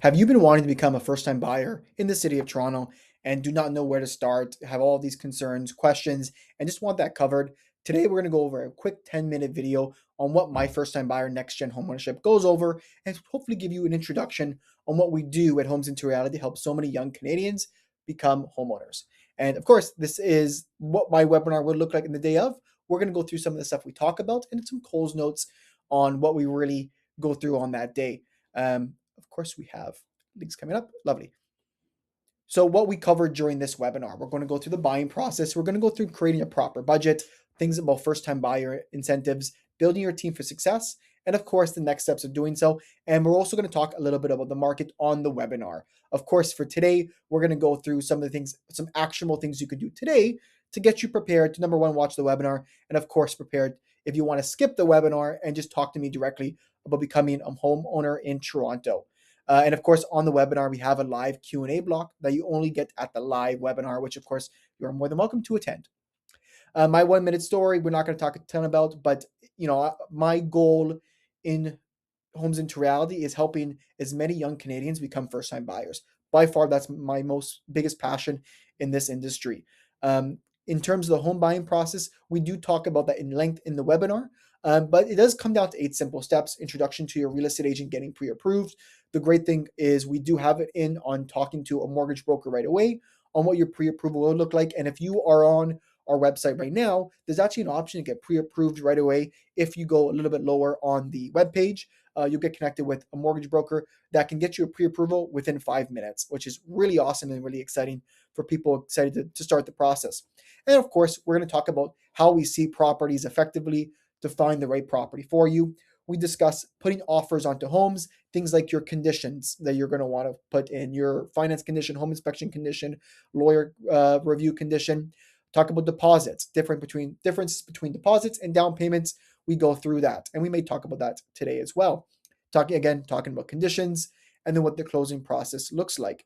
Have you been wanting to become a first-time buyer in the city of Toronto and do not know where to start, have all these concerns, questions, and just want that covered? Today, we're going to go over a quick 10-minute video on what my first-time buyer Next Gen Homeownership goes over and hopefully give you an introduction on what we do at Homes into Reality to help so many young Canadians become homeowners. And of course, this is what my webinar would look like in the day of. We're going to go through some of the stuff we talk about and some Coles notes on what we really go through on that day. Of course, we have links coming up. Lovely. So what we covered during this webinar, we're going to go through the buying process. We're going to go through creating a proper budget, things about first-time buyer incentives, building your team for success, and of course, the next steps of doing so. And we're also going to talk a little bit about the market on the webinar. Of course, for today, we're going to go through some of the things, some actionable things you could do today to get you prepared to, number one, watch the webinar, and of course, prepared if you want to skip the webinar and just talk to me directly about becoming a homeowner in Toronto. And of course, on the webinar, we have a live Q&A block that you only get at the live webinar, which of course, you're more than welcome to attend. My 1 minute story, we're not going to talk a ton about, but my goal in Homes into Reality is helping as many young Canadians become first-time buyers. By far, that's my biggest passion in this industry. In terms of the home buying process, we do talk about that in length in the webinar, but it does come down to 8 simple steps. Introduction to your real estate agent, getting pre-approved. The great thing is we do have it in on talking to a mortgage broker right away on what your pre-approval will look like. And if you are on our website right now, there's actually an option to get pre-approved right away. If you go a little bit lower on the webpage, you'll get connected with a mortgage broker that can get you a pre-approval within 5 minutes, which is really awesome and really exciting for people excited to start the process. And of course, we're going to talk about how we see properties effectively to find the right property for you. We discuss putting offers onto homes, things like your conditions that you're going to want to put in, your finance condition, home inspection condition, lawyer review condition. Talk about deposits, differences between deposits and down payments. We go through that, and we may talk about that today as well. Talking about conditions and then what the closing process looks like.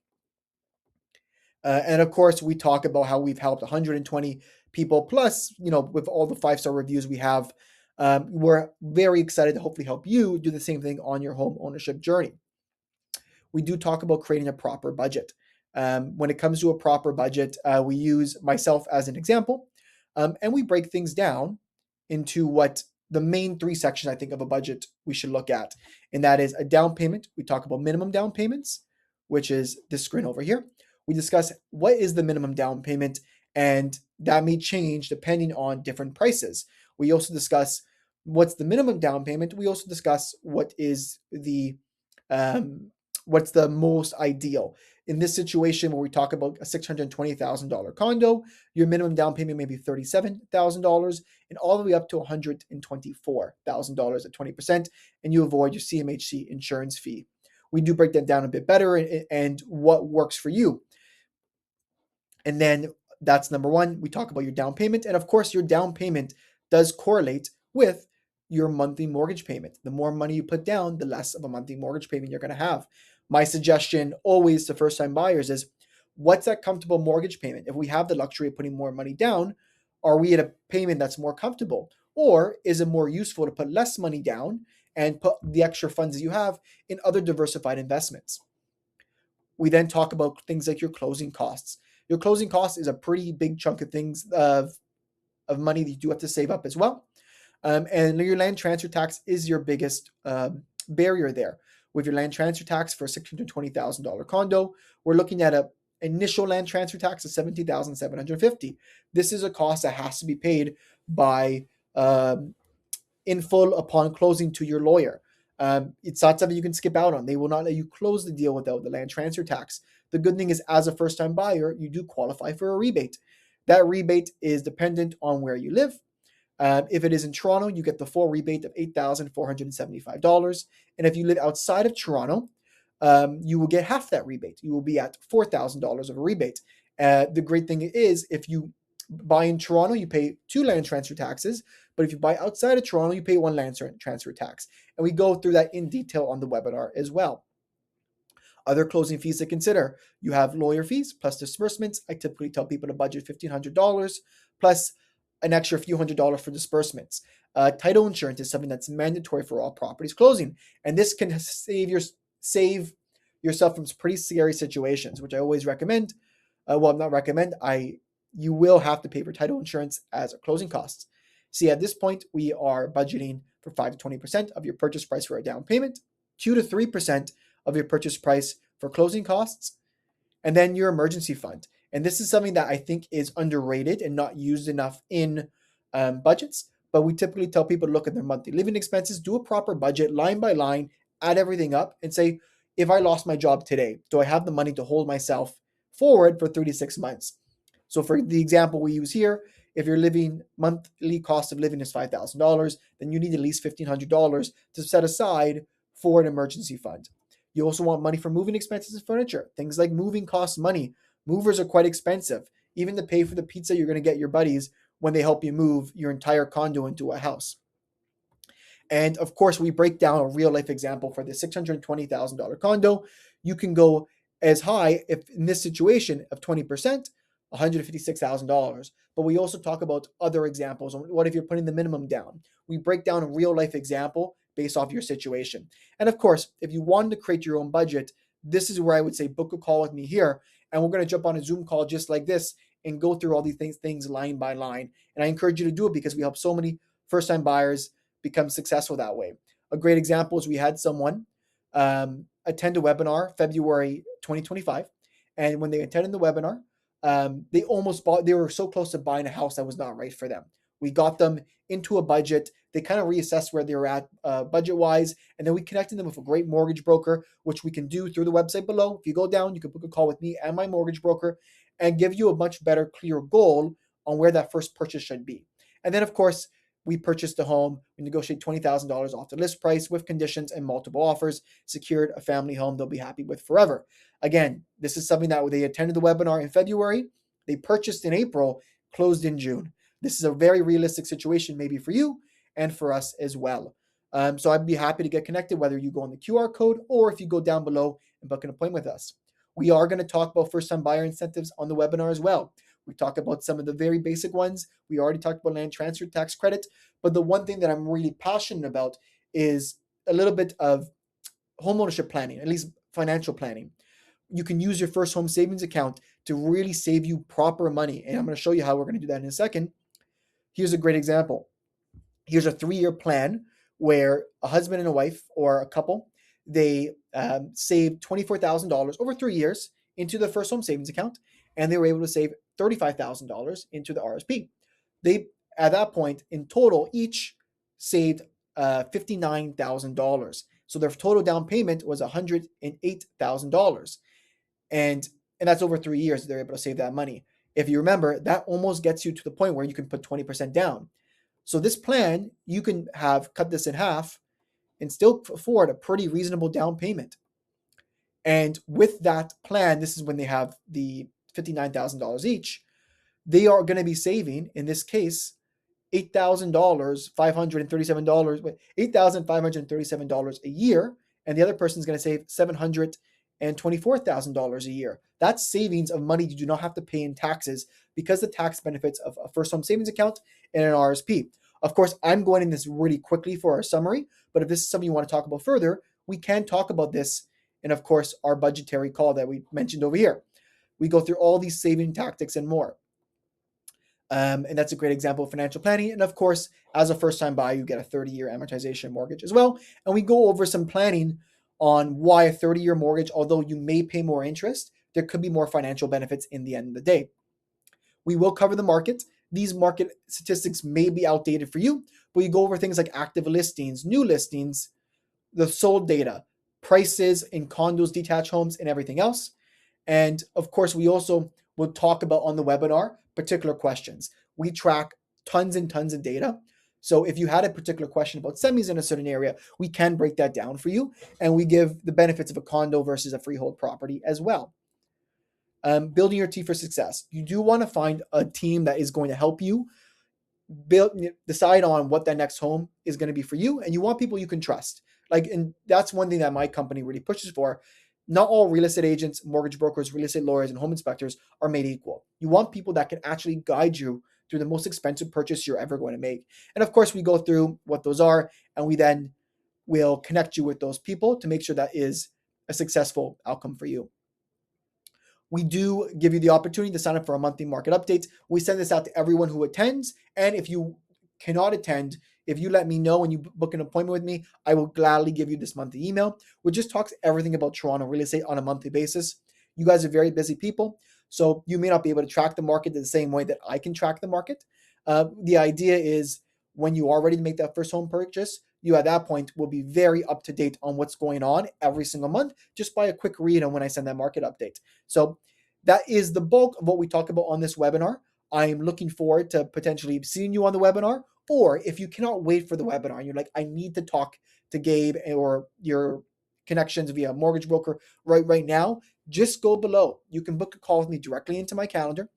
And of course, we talk about how we've helped 120 people plus, with all the 5-star reviews we have. We're very excited to hopefully help you do the same thing on your home ownership journey. We do talk about creating a proper budget. When it comes to a proper budget, we use myself as an example, and we break things down into what the main 3 sections I think of a budget we should look at. And that is a down payment. We talk about minimum down payments, which is this screen over here. We discuss what is the minimum down payment, and that may change depending on different prices. We also discuss what's the minimum down payment. We also discuss what is what's the most ideal. In this situation where we talk about a $620,000 condo, your minimum down payment may be $37,000 and all the way up to $124,000 at 20%, and you avoid your CMHC insurance fee. We do break that down a bit better and what works for you. And then that's number 1. We talk about your down payment. And of course, your down payment does correlate with your monthly mortgage payment. The more money you put down, the less of a monthly mortgage payment you're going to have. My suggestion always to first-time buyers is, what's that comfortable mortgage payment? If we have the luxury of putting more money down, are we at a payment that's more comfortable? Or is it more useful to put less money down and put the extra funds that you have in other diversified investments? We then talk about things like your closing costs. Your closing cost is a pretty big chunk of things of money that you do have to save up as well. And your land transfer tax is your biggest barrier there. With your land transfer tax for a $620,000 condo, we're looking at an initial land transfer tax of $17,750. This is a cost that has to be paid by in full upon closing to your lawyer. It's not something you can skip out on. They will not let you close the deal without the land transfer tax. The good thing is, as a first-time buyer, you do qualify for a rebate. That rebate is dependent on where you live. If it is in Toronto, you get the full rebate of $8,475. And if you live outside of Toronto, you will get half that rebate. You will be at $4,000 of a rebate. The great thing is, if you buy in Toronto, you pay 2 land transfer taxes. But if you buy outside of Toronto, you pay 1 land transfer tax. And we go through that in detail on the webinar as well. Other closing fees to consider. You have lawyer fees plus disbursements. I typically tell people to budget $1,500 plus an extra few $100s for disbursements. Title insurance is something that's mandatory for all properties closing. And this can save yourself from some pretty scary situations, which I always recommend. Well, not recommend. You will have to pay for title insurance as a closing costs. See, at this point, we are budgeting for 5 to 20% of your purchase price for a down payment, 2 to 3% of your purchase price for closing costs, and then your emergency fund. And this is something that I think is underrated and not used enough in budgets. But we typically tell people to look at their monthly living expenses, do a proper budget line by line, add everything up, and say, if I lost my job today, do I have the money to hold myself forward for 36 months? So for the example we use here, if your living monthly cost of living is $5,000, then you need at least $1,500 to set aside for an emergency fund. You also want money for moving expenses and furniture. Things like moving costs money. Movers are quite expensive, even to pay for the pizza you're going to get your buddies when they help you move your entire condo into a house. And of course, we break down a real life example for the $620,000 condo. You can go as high, if in this situation, of 20%, $156,000. But we also talk about other examples. What if you're putting the minimum down? We break down a real life example based off your situation. And of course, if you wanted to create your own budget, this is where I would say book a call with me here. And we're going to jump on a Zoom call just like this and go through all these things line by line. And I encourage you to do it because we help so many first time buyers become successful that way. A great example is we had someone attend a webinar February 2025. And when they attended the webinar, they were so close to buying a house that was not right for them. We got them into a budget. They kind of reassessed where they were at budget wise. And then we connected them with a great mortgage broker, which we can do through the website below. If you go down, you can book a call with me and my mortgage broker and give you a much better, clear goal on where that first purchase should be. And then, of course, we purchased a home. We negotiate $20,000 off the list price with conditions and multiple offers, secured a family home they'll be happy with forever. Again, this is something that they attended the webinar in February, they purchased in April, closed in June. This is a very realistic situation maybe for you and for us as well. So I'd be happy to get connected, whether you go on the QR code or if you go down below and book an appointment with us. We are going to talk about first-time buyer incentives on the webinar as well. We talk about some of the very basic ones. We already talked about land transfer tax credit, but the one thing that I'm really passionate about is a little bit of homeownership planning, at least financial planning. You can use your first home savings account to really save you proper money. And I'm going to show you how we're going to do that in a second. Here's a great example. Here's a 3-year plan where a husband and a wife or a couple, they saved $24,000 over 3 years into the first home savings account, and they were able to save $35,000 into the RSP. They, at that point, in total, each saved $59,000. So their total down payment was $108,000. And that's over 3 years they're able to save that money. If you remember, that almost gets you to the point where you can put 20% down. So this plan, you can cut this in half and still afford a pretty reasonable down payment. And with that plan, this is when they have the $59,000 each, they are going to be saving, in this case, $8,537 a year, and the other person is going to save $724,000 a year. That's savings of money you do not have to pay in taxes because the tax benefits of a first home savings account and an RSP. Of course, I'm going in this really quickly for our summary, but if this is something you want to talk about further, we can talk about this in, of course, our budgetary call that we mentioned over here. We go through all these saving tactics and more. And that's a great example of financial planning. And of course, as a first-time buyer, you get a 30-year amortization mortgage as well. And we go over some planning on why a 30-year mortgage, although you may pay more interest, there could be more financial benefits in the end of the day. We will cover the market. These market statistics may be outdated for you, but we go over things like active listings, new listings, the sold data, prices in condos, detached homes, and everything else. And of course, we also will talk about on the webinar particular questions. We track tons and tons of data. So if you had a particular question about semis in a certain area, we can break that down for you. And we give the benefits of a condo versus a freehold property as well. Building your team for success. You do want to find a team that is going to help you decide on what that next home is going to be for you. And you want people you can trust. And that's one thing that my company really pushes for. Not all real estate agents, mortgage brokers, real estate lawyers, and home inspectors are made equal. You want people that can actually guide you through the most expensive purchase you're ever going to make. And of course, we go through what those are, and we then will connect you with those people to make sure that is a successful outcome for you. We do give you the opportunity to sign up for our monthly market updates. We send this out to everyone who attends. And if you cannot attend, if you let me know and you book an appointment with me, I will gladly give you this monthly email, which just talks everything about Toronto real estate on a monthly basis. You guys are very busy people, so you may not be able to track the market the same way that I can track the market. The idea is when you are ready to make that first home purchase, you at that point will be very up to date on what's going on every single month just by a quick read on when I send that market update. So that is the bulk of what we talk about on this webinar. I'm looking forward to potentially seeing you on the webinar, or if you cannot wait for the webinar and you're like, I need to talk to Gabe or your connections via mortgage broker right now, just go below. You can book a call with me directly into my calendar,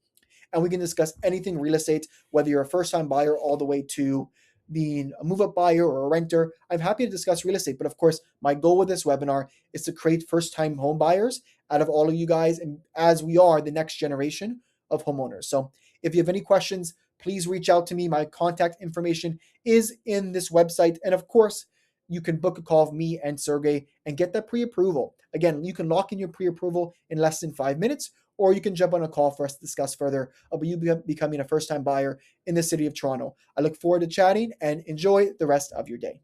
and we can discuss anything real estate, whether you're a first-time buyer all the way to being a move-up buyer or a renter. I'm happy to discuss real estate, but of course, my goal with this webinar is to create first-time home buyers out of all of you guys, and as we are the next generation of homeowners. So if you have any questions, please reach out to me. My contact information is in this website, and of course, you can book a call with me and Sergey and get that pre-approval. Again, you can lock in your pre-approval in less than 5 minutes, or you can jump on a call for us to discuss further about you becoming a first-time buyer in the city of Toronto. I look forward to chatting and enjoy the rest of your day.